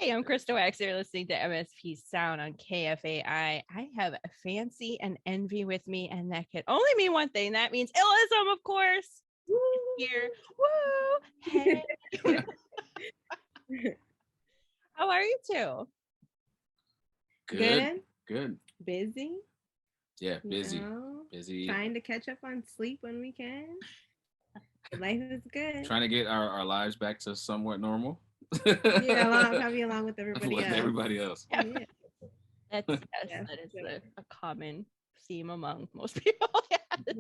Hey, I'm Krista Wax. You're listening to MSP Sound on KFAI. I have a fancy and envy with me, and that can only mean one thing. That means iLLism, of course. Woo. Here. Woo! Hey. How are you two? Good. Good. Busy. Yeah, busy. Busy. Trying to catch up on sleep when we can. Life is good. Trying to get our lives back to somewhat normal. Probably along with everybody else. Yeah. That is a common theme among most people.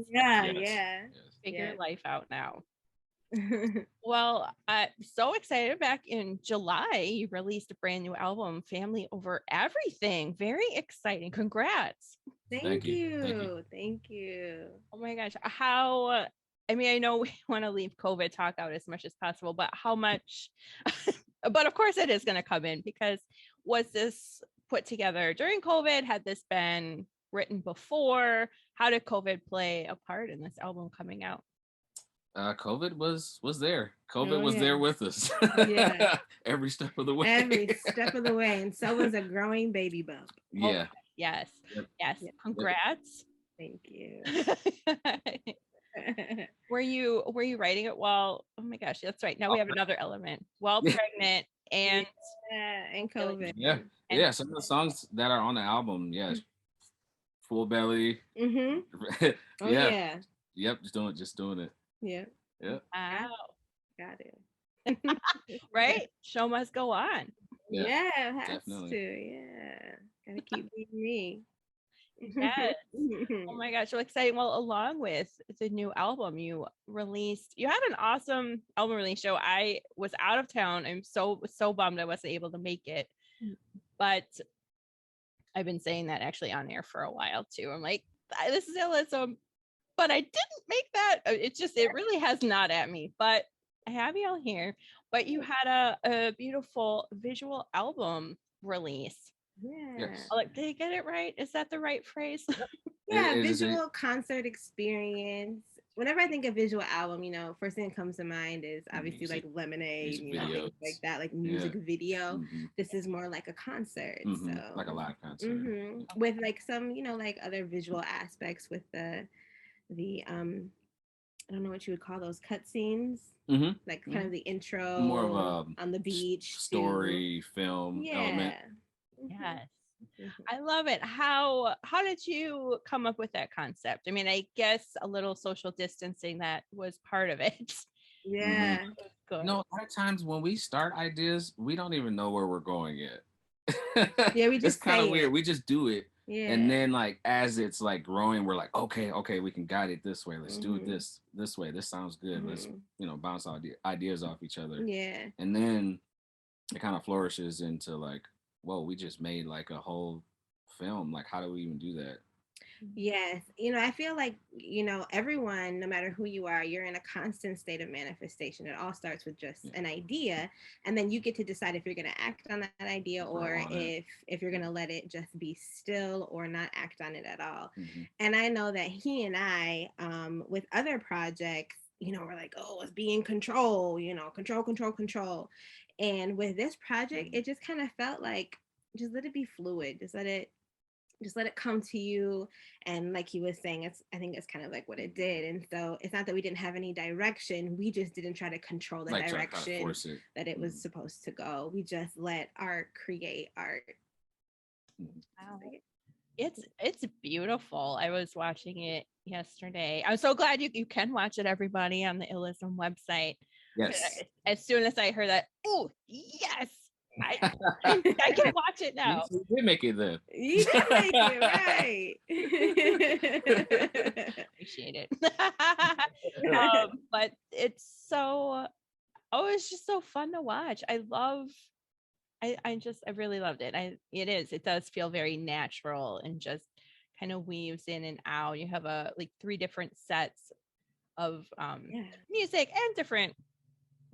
Yeah. Figure life out now. Well, I'm so excited. Back in July, you released a brand new album, Family Over Everything. Very exciting. Congrats. Thank you. Oh my gosh. I know we want to leave COVID talk out as much as possible, but how much, but of course it is going to come in, because was this put together during COVID? Had this been written before? How did COVID play a part in this album coming out? COVID was there. COVID was there with us. Every step of the way. And so was a growing baby bump. Yeah. Oh, yes. Congrats. Thank you. Were you writing it while, oh my gosh, that's right, now we have another element, while pregnant and COVID. Yeah, some of the songs that are on the album, full belly. Yep, just doing it. Yeah. Wow. Got it. Right, show must go on. Yeah, it has definitely to. Gotta keep being me. Yes. Oh my gosh, so exciting. Well, along with the new album you had an awesome album release show. I was out of town. I'm so bummed I wasn't able to make it, but I've been saying that actually on air for a while too. I'm like, this is iLLism, but I didn't make that. It really has not at me, but I have you all here. But you had a beautiful visual album release. Yeah. Did I get it right? Is that the right phrase? Visual concert experience. Whenever I think of visual album, first thing that comes to mind is obviously like Lemonade, things like that, like music video. Mm-hmm. This is more like a concert. Mm-hmm. So like a live concert. Mm-hmm. With like some, like other visual aspects with the I don't know what you would call those cutscenes. Mm-hmm. Like kind of the intro, more of a on the beach story film element. Yes. I love it. How did you come up with that concept? I mean, I guess a little social distancing that was part of it. Yeah. Mm-hmm. A lot of times when we start ideas, we don't even know where we're going yet. We just it's kind of weird. We just do it. Yeah. And then like as it's like growing, we're like, okay, we can guide it this way. Let's do it this way. This sounds good. Let's bounce ideas off each other. Yeah. And then it kind of flourishes into like, whoa, we just made like a whole film. Like, how do we even do that? Yes. I feel like, everyone, no matter who you are, you're in a constant state of manifestation. It all starts with just an idea. And then you get to decide if you're going to act on that idea or if you're going to let it just be still or not act on it at all. Mm-hmm. And I know that he and I, with other projects, we're like, oh, let's be in control, control. And with this project, it just kind of felt like, just let it be fluid. Just let it come to you. And like he was saying, I think it's kind of like what it did. And so it's not that we didn't have any direction. We just didn't try to control the direction that it was supposed to go. We just let art create art. Wow. It's beautiful. I was watching it yesterday. I'm so glad you can watch it, everybody, on the iLLism website. Yes. As soon as I heard that, oh yes, I can watch it now. You did make it then. You did make it, right. Appreciate it. But it's just so fun to watch. I really loved it. It does feel very natural and just kind of weaves in and out. You have like 3 different sets of music and different,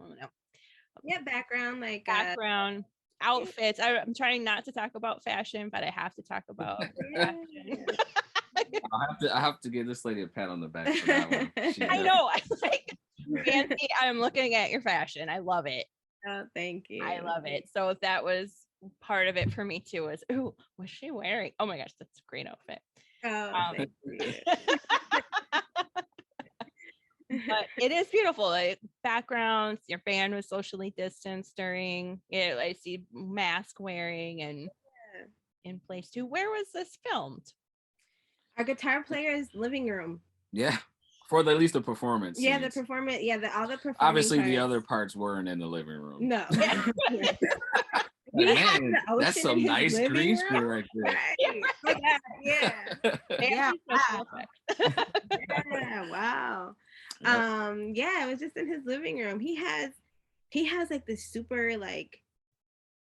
I don't know. Yeah, background outfits. I'm trying not to talk about fashion, but I have to talk about fashion. I have to give this lady a pat on the back for that one. I know. I'm like, Nancy, I'm looking at your fashion. I love it. Oh, thank you. I love it. So that was part of it for me too. Was was she wearing? Oh my gosh, that's a great outfit. Oh, thank you. But it is beautiful. Like backgrounds, your band was socially distanced during it. I see mask wearing and in place too. Where was this filmed? Our guitar player's living room. Yeah. For at least the performance. Yeah, scenes. the performance. Yeah, all the performing Obviously, parts. the other parts weren't in the living room. No. Like, man, that's some nice green screen right there. Right. Yeah. Yeah. Wow. Yeah. Wow. Yeah, it was just in his living room. He has like this super like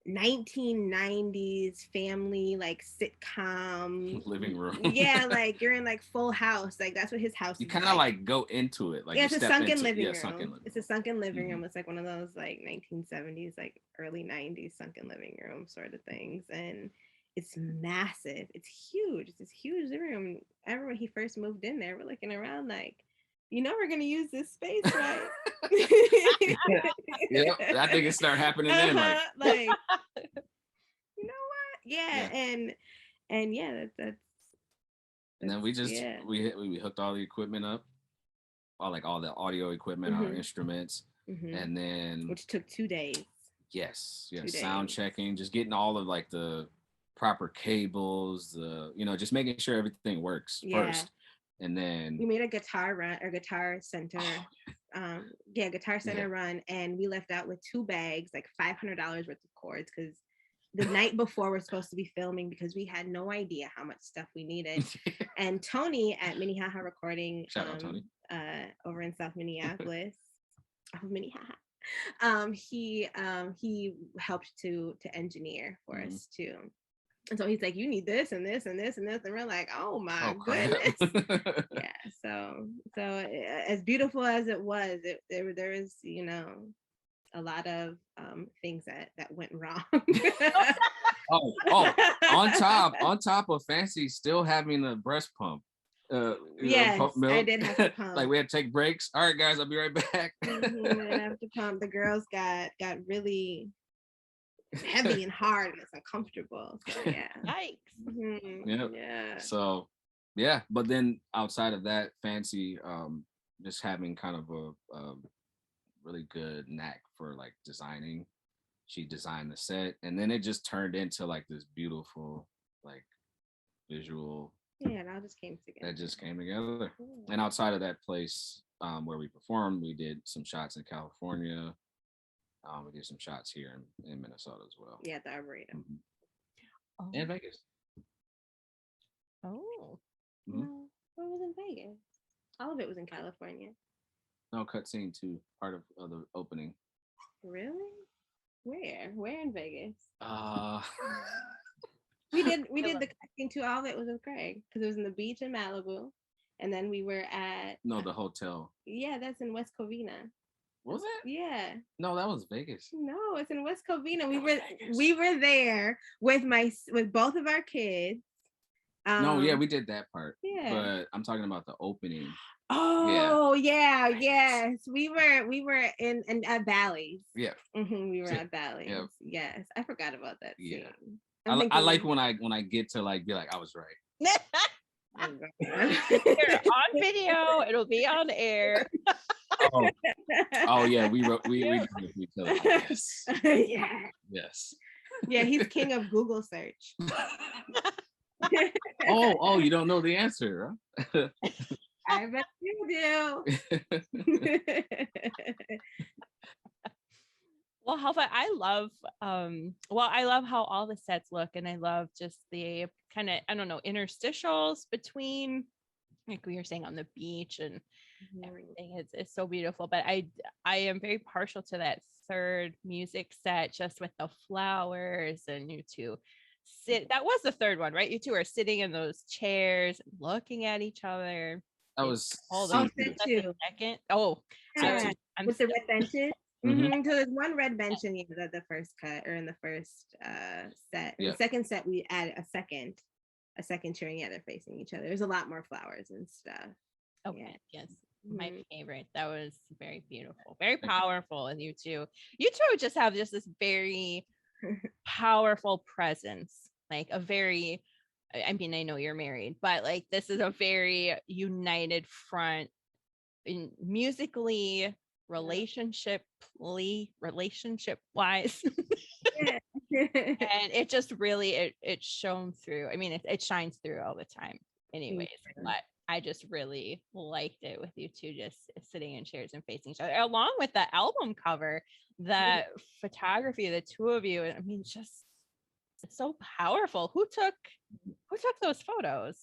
1990s family like sitcom living room. Yeah, like you're in like Full House. Like that's what his house you is kind of like go into it. Like yeah, it's a sunken living room. Sunken living it's a sunken living room. It's like one of those like 1970s, like early 90s sunken living room sort of things. And it's massive. It's huge. It's this huge living room. I remember when he first moved in there, we're looking around like, we're gonna use this space, right? Yeah, I think it started happening then. Like, you know what? Yeah. And yeah, that's and then we just we hooked all the equipment up, all the audio equipment, our instruments, and then which took 2 days. Yes, sound checking, just getting all of like the proper cables, just making sure everything works first. And then we made a guitar run or guitar center guitar center run, and we left out with 2 bags, like $500 worth of cords, because the night before we're supposed to be filming, because we had no idea how much stuff we needed. And Tony at Minnehaha Recording, shout out Tony, over in South Minneapolis, Minnehaha, he helped to engineer for us too. And so he's like, you need this and this and this and this. And we're like, oh my goodness. Yeah. So as beautiful as it was, there was, a lot of things that went wrong. on top of Fancy still having a breast pump. Yes, I did have to pump. Like we had to take breaks. All right, guys, I'll be right back. I have to pump. The girls got really heavy and hard, and it's uncomfortable. So yeah. Yikes. Yeah. So yeah, but then outside of that, Fancy just having kind of a really good knack for like designing. She designed the set, and then it just turned into like this beautiful like visual. Yeah, it all just came together. That just came together. And outside of that place where we performed, we did some shots in California. We did some shots here in Minnesota as well. Yeah, the Arboretum. And Vegas. Oh. No, it was in Vegas. All of it was in California. No, cutscene too. Part of the opening. Really? Where in Vegas? We did the cutscene too. All of it was with Craig, because it was in the beach in Malibu, and then we were at the hotel. Yeah, that's in West Covina. Was it? Yeah. No, that was Vegas. No, it's in West Covina. We were there with both of our kids. No, yeah, we did that part. Yeah. But I'm talking about the opening. Oh yeah, yes. We were in at Bally's. Yeah. We were at Bally's. Yeah. Yes, I forgot about that scene. Yeah. I like when I get to like be like I was right. You're on video. It'll be on air. Oh yeah, we did each other. Yes. Yeah. Yes. Yeah, he's king of Google search. Oh, you don't know the answer, huh? I bet you do. Well, how about I love how all the sets look, and I love just the kind of, I don't know, interstitials between, like we were saying, on the beach and everything. It's so beautiful. But I am very partial to that third music set, just with the flowers and you two sit. That was the third one, right? You two are sitting in those chairs, looking at each other. That was second. Oh, yeah. With the red benches. So there's one red bench in the first cut, or in the first set. In the second set, we added a second chair. Yeah, they're facing each other. There's a lot more flowers and stuff. Okay. Yes. my Mhm. favorite. That was very beautiful, very powerful. And you two just have just this very powerful presence, like a very, I mean, I know you're married, but like this is a very united front in musically, relationship wise. Yeah. And it just really it shone through. I mean, it shines through all the time anyways, Thank you. but I just really liked it with you two just sitting in chairs and facing each other, along with the album cover, the photography of the two of you. I mean, just it's so powerful. Who took those photos?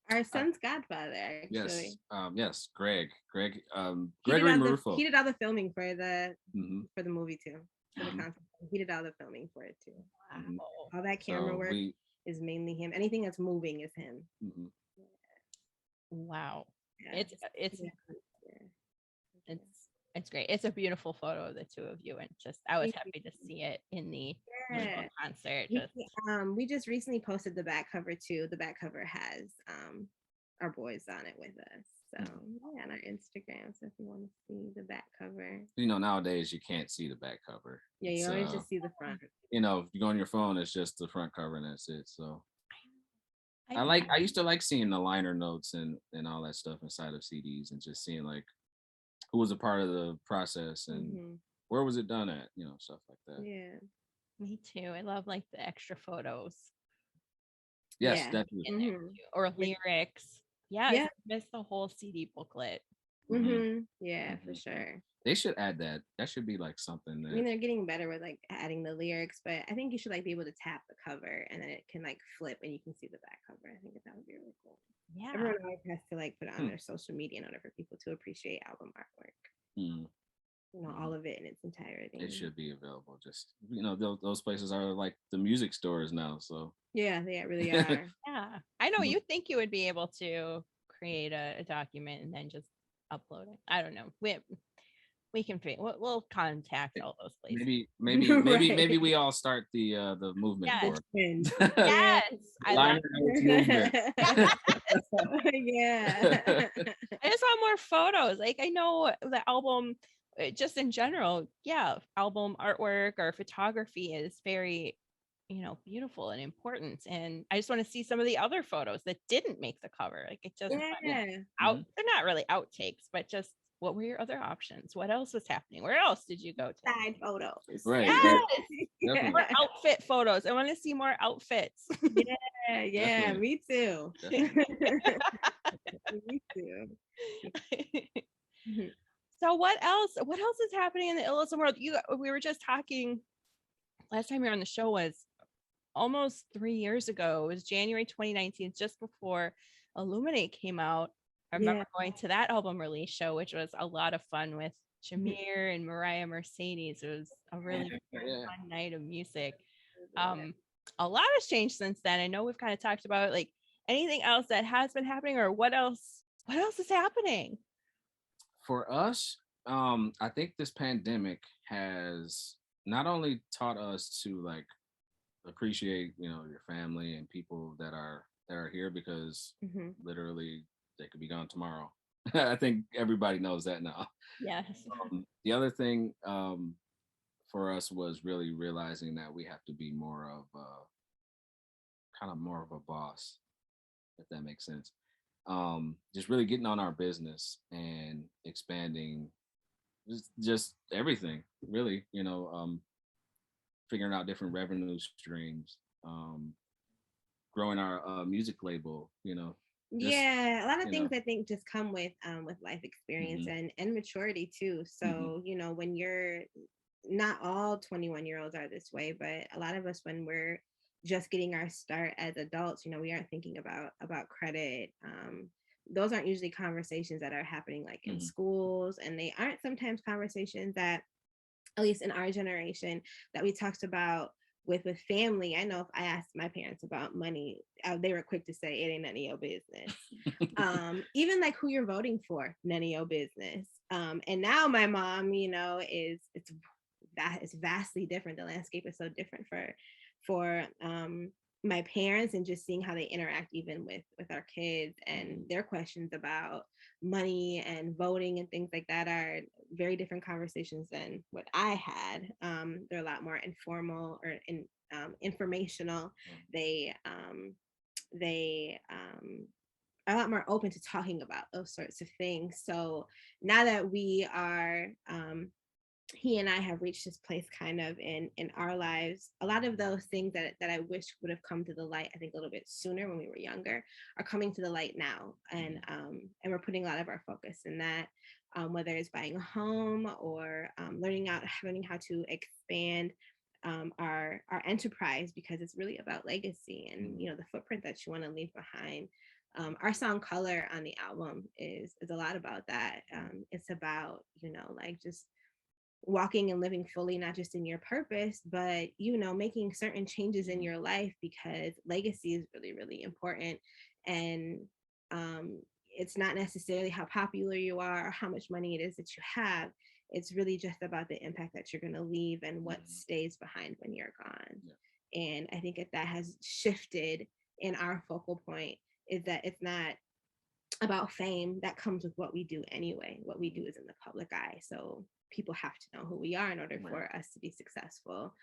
Our son's godfather, Yes. actually. Yes. Greg. He did Gregory all the Marufo. he did all the filming for the Mhm. movie too. For the Mhm. concert. He did all the filming for it too. Mhm. Wow. All that camera So work we. is mainly him. Anything that's moving is him. Mhm. Wow. Yeah. It's Yeah. it's it's great. It's a beautiful photo of the two of you, and just I was happy to see it in the Yeah. concert. We, Just we just recently posted the back cover too. The back cover has our boys on it with us. So yeah, on our Instagram. So if you want to see the back cover. Nowadays you can't see the back cover. Yeah, you always just see the front. If you go on your phone, it's just the front cover and that's it. So I I used to like seeing the liner notes and all that stuff inside of CDs and just seeing like who was a part of the process and where was it done at, stuff like that. Yeah. Me too. I love like the extra photos. Yes, Yeah. definitely. In there too, or lyrics. Yeah, Yeah. miss the whole CD booklet. Yeah, for sure. They should add that. That should be like something I mean, that they're getting better with like adding the lyrics, but I think you should like be able to tap the cover and then it can like flip and you can see the back cover. I think that would be really cool. Yeah. Everyone always has to like put it on their social media in order for people to appreciate album artwork. All of it in its entirety. it should be available. Just those places are like the music stores now. So Yeah, they really are. Yeah. I know you think you would be able to create a document and then just upload it. I don't know. We can we'll contact all those places. maybe we all start the movement Yes. for it. Yes. I love movement. Yeah. I just want more photos. Like I know the album just in general, yeah, album artwork or photography is very, beautiful and important. And I just want to see some of the other photos that didn't make the cover. Like it just out. They're not really outtakes, but just what were your other options? What else was happening? Where else did you go to? Side photos. Right. Yes. More outfit photos. I want to see more outfits. Yeah, me too. Me too. So what else? What else is happening in the iLLism world? We were just talking last time you were on the show was almost 3 years ago. It was January 2019, just before Illuminate came out. I remember going to that album release show, which was a lot of fun with Jameer and Mariah Mercedes. It was a really fun night of music. A lot has changed since then. I know we've kind of talked about like anything else that has been happening or what else is happening? For us, I think this pandemic has not only taught us to like appreciate, your family and people that are here because literally they could be gone tomorrow. I think everybody knows that now. Yes. The other thing for us was really realizing that we have to be more of a boss, if that makes sense. Just really getting on our business and expanding just everything really, figuring out different revenue streams, growing our music label, a lot of things I think just come with life experience and maturity too. So when you're not all 21-year-olds are this way, but a lot of us when we're just getting our start as adults, we aren't thinking about credit. Those aren't usually conversations that are happening like in schools, and they aren't sometimes conversations that, at least in our generation, that we talked about with family. I know if I asked my parents about money, they were quick to say it ain't none of your business. Even like who you're voting for, none of your business. And now my mom, it's vastly different. The landscape is so different for my parents and just seeing how they interact even with our kids, and their questions about money and voting and things like that are very different conversations than what I had. They're a lot more informal or informational. They are a lot more open to talking about those sorts of things. So now that we are he and I have reached this place kind of in our lives, a lot of those things that I wish would have come to the light, I think a little bit sooner when we were younger, are coming to the light now. And we're putting a lot of our focus in that, whether it's buying a home or learning how to expand our enterprise, because it's really about legacy and the footprint that you want to leave behind. Our song Color on the album is a lot about that. It's about like just walking and living fully, not just in your purpose, but making certain changes in your life, because legacy is really, really important. And it's not necessarily how popular you are or how much money it is that you have. It's really just about the impact that you're going to leave and what stays behind when you're gone. And I think that has shifted in our focal point, is that it's not about fame. That comes with what we do anyway. What we do is in the public eye, so people have to know who we are in order for us to be successful,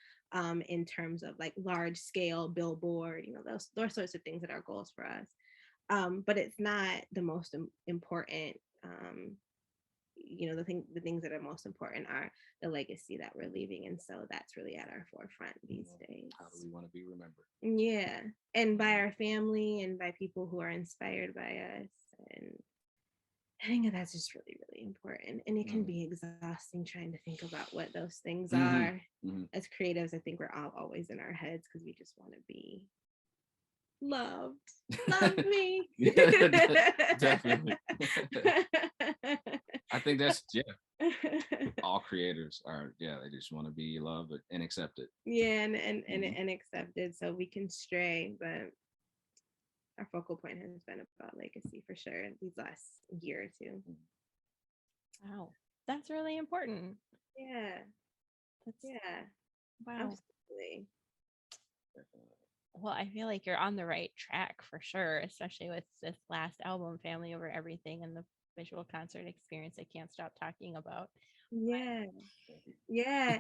in terms of like large scale billboard, those sorts of things that are goals for us. But it's not the most important. The things that are most important are the legacy that we're leaving, and so that's really at our forefront these days. How do we want to be remembered? Yeah, and by our family and by people who are inspired by us. And I think that's just really, really important. And it can be exhausting trying to think about what those things are. As creatives, I think we're always in our heads because we just want to be loved. Love me. Definitely. I think that's all creators are, they just want to be loved and accepted. Yeah, and accepted, so we can stray, but our focal point has been about legacy for sure these last year or two. Wow, that's really important. Yeah. Wow. Absolutely. Well, I feel like you're on the right track for sure, especially with this last album, Family Over Everything, and the visual concert experience I can't stop talking about. Yeah.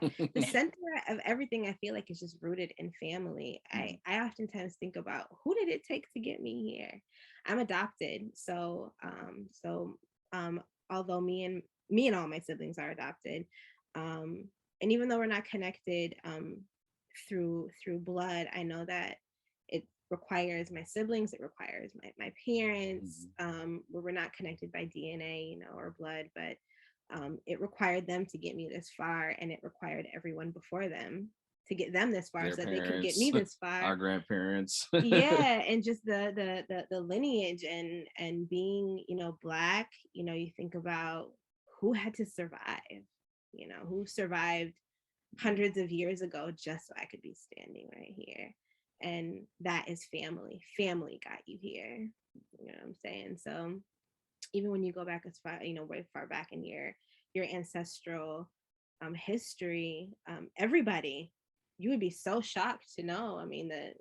The center of everything, I feel like, is just rooted in family. I oftentimes think about, who did it take to get me here? I'm adopted, so although me and all my siblings are adopted, and even though we're not connected through blood, I know that it requires my siblings, it requires my parents, where we're not connected by DNA, or blood, but it required them to get me this far, and it required everyone before them to get them this far, so that they could get me this far. Our grandparents. Yeah, and just the lineage and being, Black, you think about who had to survive, who survived hundreds of years ago just so I could be standing right here. And that is family. Family got you here. You know what I'm saying? So even when you go back as far, way far back in your ancestral history, everybody, you would be so shocked to know. I mean, the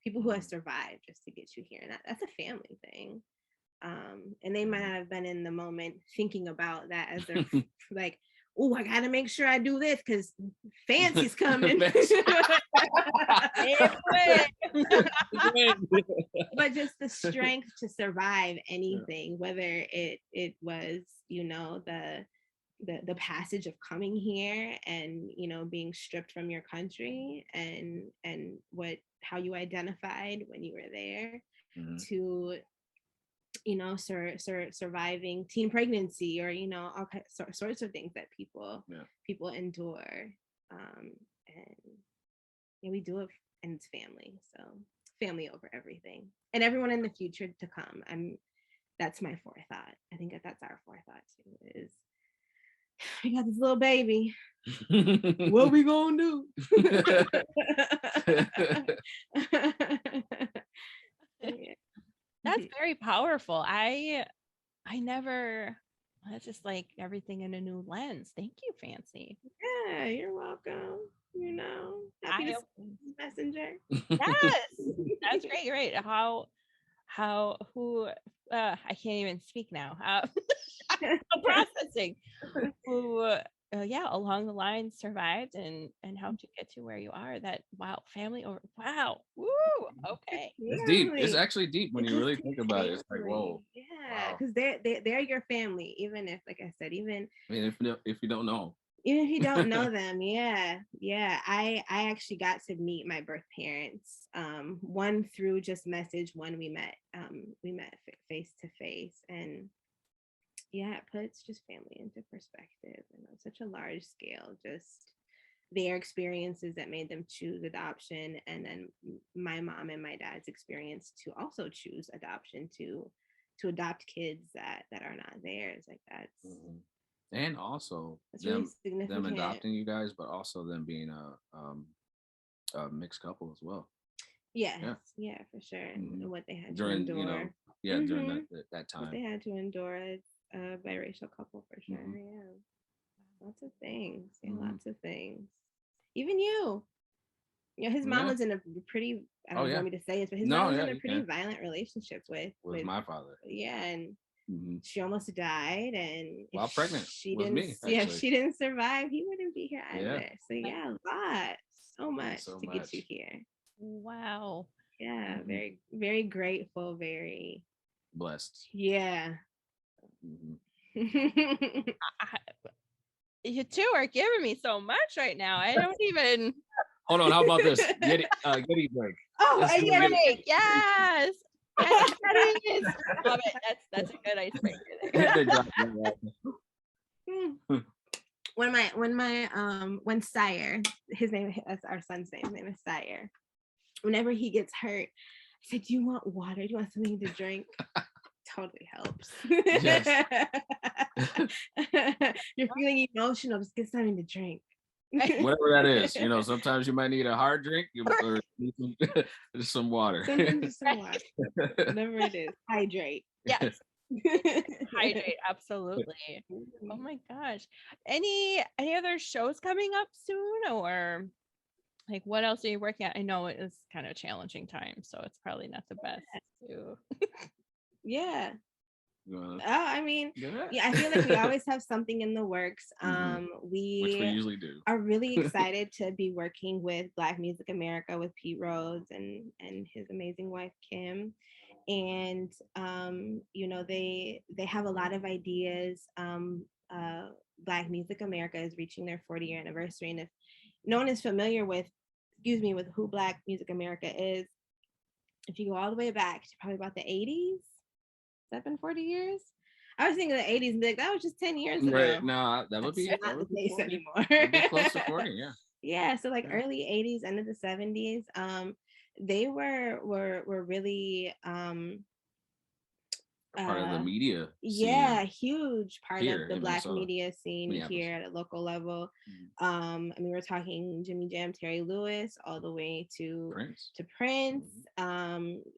people who have survived just to get you here, and that's a family thing. And they might not have been in the moment thinking about that as they're like, oh, I gotta make sure I do this because Fancy's coming. But just the strength to survive anything, whether it was, the passage of coming here and, being stripped from your country and how you identified when you were there, to surviving teen pregnancy, or all sorts of things that people endure, and we do it, and it's family. So family over everything, and everyone in the future to come. That's my forethought. I think that's our forethought too, is we got this little baby. What we gonna do? Yeah. That's very powerful. I never, that's just like everything in a new lens. Thank you, Fancy. Yeah, you're welcome. messenger. Yes, that's great. Right? Who? I can't even speak now. Processing. Who? Yeah, along the line survived and helped you get to where you are. That wow, family over. Wow. Woo. Okay. It's deep. It's Family. actually deep when you really think about it. It's like, whoa. Yeah, Wow. because they're your family, even if, like I said, even I mean, if you don't know. even if you don't know them. Yeah, yeah. I actually got to meet my birth parents. One through just message, one we met face to face, and yeah, it puts just family into perspective and on such a large scale, just their experiences that made them choose adoption, and then my mom and my dad's experience to also choose adoption, to adopt kids that are not theirs. Like that's And also really them significant. adopting you guys, but also them being a mixed couple as well. Yes, yeah, for sure. And what they had during to endure. during that time. What they had to endure as a biracial couple, for sure. Yeah, lots of things. Yeah, lots of things. Even you. You know, his mom was in a pretty, I don't want me to say it, but his mom was in a pretty violent relationship with my father. Yeah, and she almost died, and while pregnant she with didn't me, if she didn't survive, he wouldn't be here either. So yeah, a lot. So much so to much. get you here. Wow. Yeah, very, very grateful, very blessed. Yeah. You two are giving me so much right now. I don't even. Hold on. How about this? Yeti break. Oh, a Yeti break. Yes. Yes, that is. Love it. That's a good icebreaker there. When Sire, his name, that's our son's name. His name is Sire. Whenever he gets hurt, I said, "Do you want water? Do you want something to drink?" Totally helps. Yes. You're feeling emotional, just get something to drink. Whatever that is, sometimes you might need a hard drink or just some water. Sometimes just some water. Whatever it is, hydrate. Yes. Hydrate, absolutely. Oh my gosh. Any other shows coming up soon, or like what else are you working on? I know it is kind of a challenging time, so it's probably not the best to Yeah. I mean, I feel like we always have something in the works. Which we usually do. Are really excited to be working with Black Music America, with Pete Rhodes and his amazing wife Kim. And they have a lot of ideas. Black Music America is reaching their 40-year anniversary, and if no one is familiar with who Black Music America is, if you go all the way back to probably about the 80s, 40 years. I was thinking the 80s and be like, that was just 10 years ago. Right. No, that would be not the case anymore. Close to 40, yeah. Yeah. So like early 80s, end of the 70s. They were really part of the media scene. Yeah, huge part of the Black media scene here at a local level. I mean, we're talking Jimmy Jam, Terry Lewis, all the way to Prince.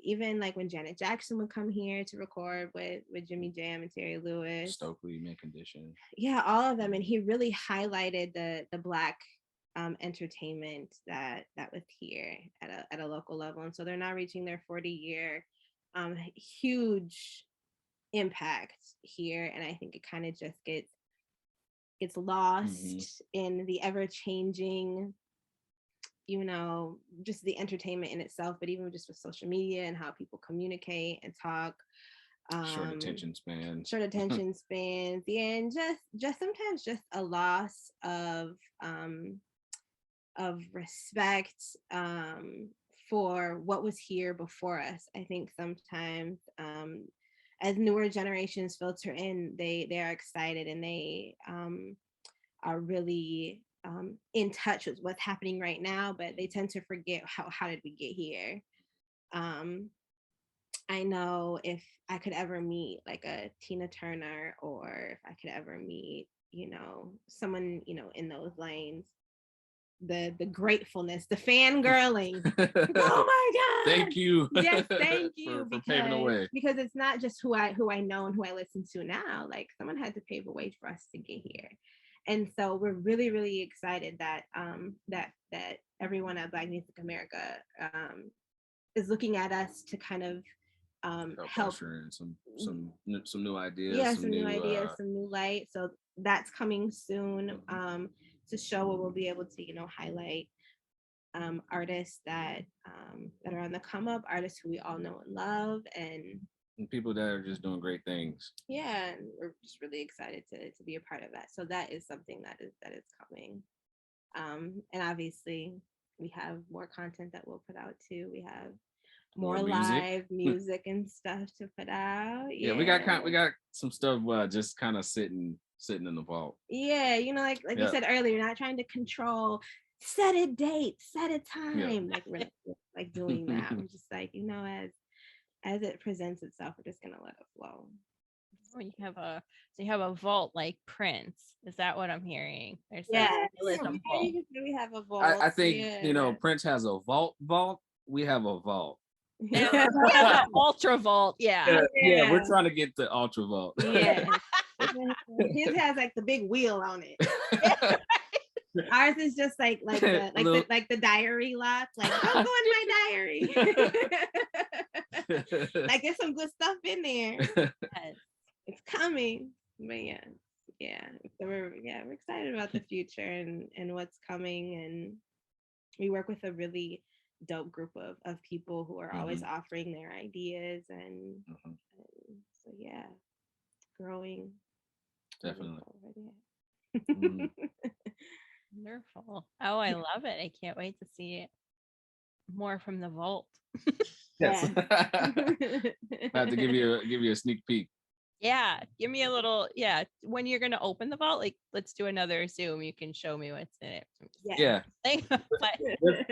Even like when Janet Jackson would come here to record with Jimmy Jam and Terry Lewis. Stokely, Mint Condition. Yeah, all of them. And he really highlighted the Black entertainment that was here at a local level. And so they're now reaching their 40-year huge impact here, and I think it kind of just gets lost in the ever-changing, just the entertainment in itself, but even just with social media and how people communicate and talk. Short attention spans, yeah, and just sometimes just a loss of respect for what was here before us. I think sometimes as newer generations filter in, they are excited and they are really in touch with what's happening right now, but they tend to forget how did we get here. I know if I could ever meet like a Tina Turner, or if I could ever meet, someone, in those lanes, the gratefulness, the fangirling. Oh my God. Thank you. Yes, thank you for paving the way. Because it's not just who I know and who I listen to now. Like someone had to pave a way for us to get here. And so we're really, really excited that that everyone at Black Music America is looking at us to kind of help usher in some new ideas. Yeah, some new ideas, some new light. So that's coming soon to show where we'll be able to, you know, highlight artists that are on the come up, artists who we all know and love, and people that are just doing great things. Yeah, and we're just really excited to be a part of that. So that is something that is coming. And obviously we have more content that we'll put out too. We have more live music and stuff to put out. Yeah, we got some stuff just kind of sitting in the vault. Yeah, you know, like you said earlier, not trying to control, set a date, set a time. Like we're not like doing that. We're just like, you know, as it presents itself, we're just gonna let it flow. Oh, you have a vault like Prince. Is that what I'm hearing? We have a vault. I think you know, Prince has a vault. We have a vault. We have an ultra vault. Yeah, we're trying to get the ultra vault. Yeah. His has like the big wheel on it. Ours is just like the diary lock. Like, don't go in my diary. Like there's some good stuff in there. It's coming. But yeah. So we're excited about the future and what's coming. And we work with a really dope group of people who are always offering their ideas and so growing. Definitely. Wonderful. Oh, I love it. I can't wait to see it. More from the vault. Yes. I have to give you a sneak peek. Yeah, give me a little. Yeah, when you're gonna open the vault, like let's do another Zoom. You can show me what's in it. Yeah.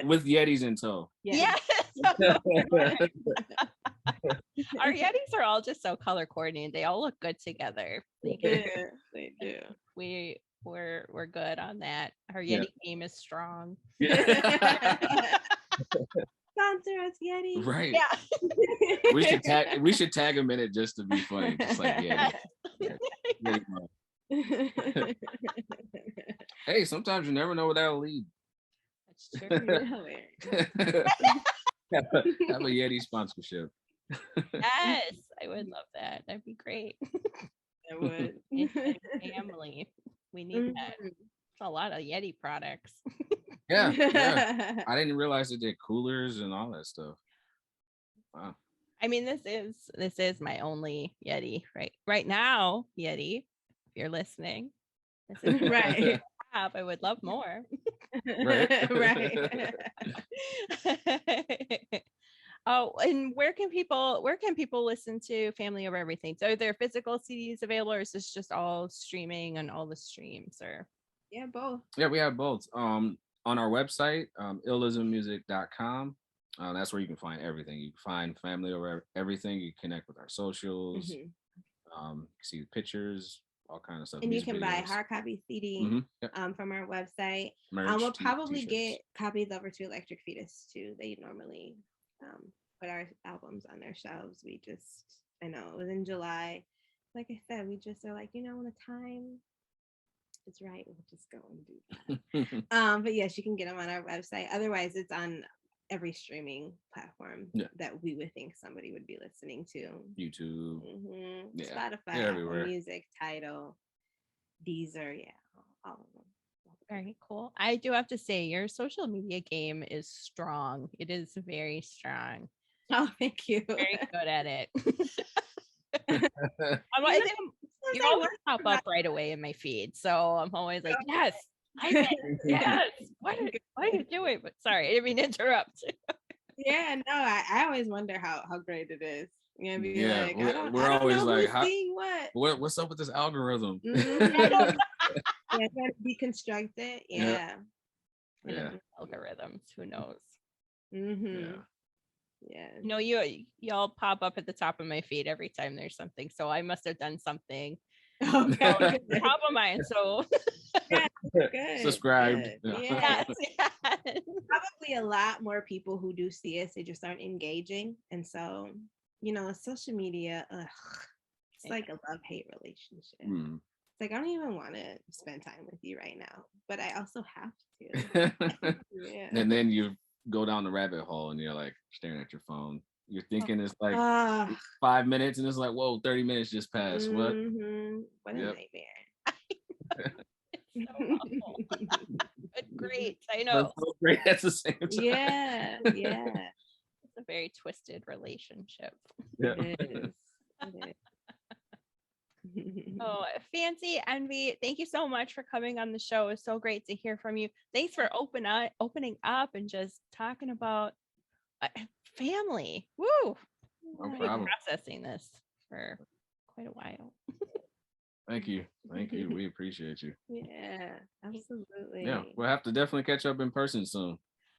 with Yetis in tow. Yeah. Our Yetis are all just so color coordinated. They all look good together. They do. We're good on that. Our Yeti game is strong. Sponsor us, Yeti. Right. Yeah. we should tag them in it just to be funny. Just like Yeti. Hey, sometimes you never know where that'll lead. That's true. Have a Yeti sponsorship. Yes, I would love that. That'd be great. I would. Family. We need that. It's a lot of Yeti products. Yeah. I didn't realize they did coolers and all that stuff. Wow. I mean, this is my only Yeti right now. Yeti, if you're listening, this is right. I would love more. Right. Oh, and where can people listen to Family Over Everything? So are there physical CDs available, or is this just all streaming on all the streams? Or both. Yeah, we have both. On our website, iLLismmusic.com. That's where you can find everything. You can find Family Over Everything. You can connect with our socials. See the pictures, all kinds of stuff. And you can buy hard copy CD from our website. We'll probably get copies over to Electric Fetus too. They normally put our albums on their shelves. I know it was in July. Like I said, we just are like, you know, when the time is right, we'll just go and do that. But yes, you can get them on our website. Otherwise, it's on every streaming platform that we would think somebody would be listening to. YouTube, Spotify, Apple Music, Tidal, Deezer, all of them. Very cool. I do have to say, your social media game is strong. It is very strong. Oh, thank you. Very good at it. You always pop up right away in my feed, so I'm always like, yes, yes. What are you doing? But sorry, I didn't mean to interrupt. Yeah, no, I always wonder how great it is. You know, we're always like, what's up with this algorithm? Trying to deconstruct it. Yeah. Algorithms. Who knows? Yeah. No, y'all pop up at the top of my feed every time there's something. So I must have done something. Okay. Top of mine. So good. Subscribed. Good. Yes. Probably a lot more people who do see us, they just aren't engaging. And so, you know, social media, it's like a love-hate relationship. It's like, I don't even want to spend time with you right now, but I also have to. Yeah. And then you go down the rabbit hole and you're like staring at your phone. You're thinking it's like 5 minutes and it's like, whoa, 30 minutes just passed. What? What a nightmare. It's so awful. But great. I But know. so great at the same time. Yeah. It's a very twisted relationship. Yeah. It is. Oh, Fancy Envy, thank you so much for coming on the show. It's so great to hear from you. Thanks for opening up and just talking about family. Woo! No I've problem. been processing this for quite a while. Thank you. We appreciate you. Yeah, absolutely. Yeah, we'll have to definitely catch up in person soon.